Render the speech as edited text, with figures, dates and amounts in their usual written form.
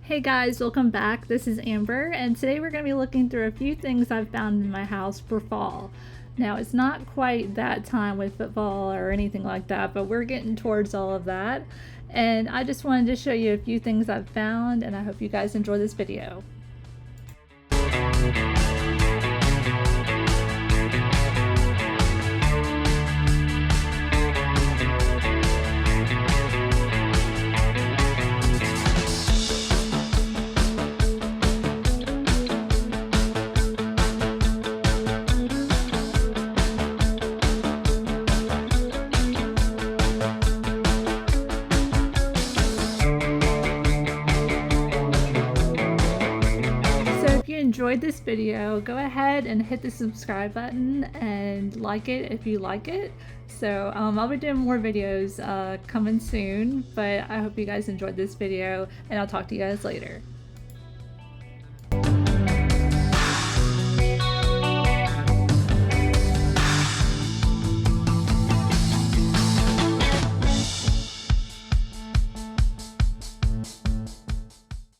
Hey guys, welcome back. This is Amber, and today we're going to be looking through a few things I've found in my house for fall. Now, it's not quite that time with football or anything like that, but we're getting towards all of that. And I just wanted to show you a few things I've found, and I hope you guys enjoy this video. If you enjoyed this video, go ahead and hit the subscribe button and like it if you like it. So I'll be doing more videos coming soon, but I hope you guys enjoyed this video, and I'll talk to you guys later.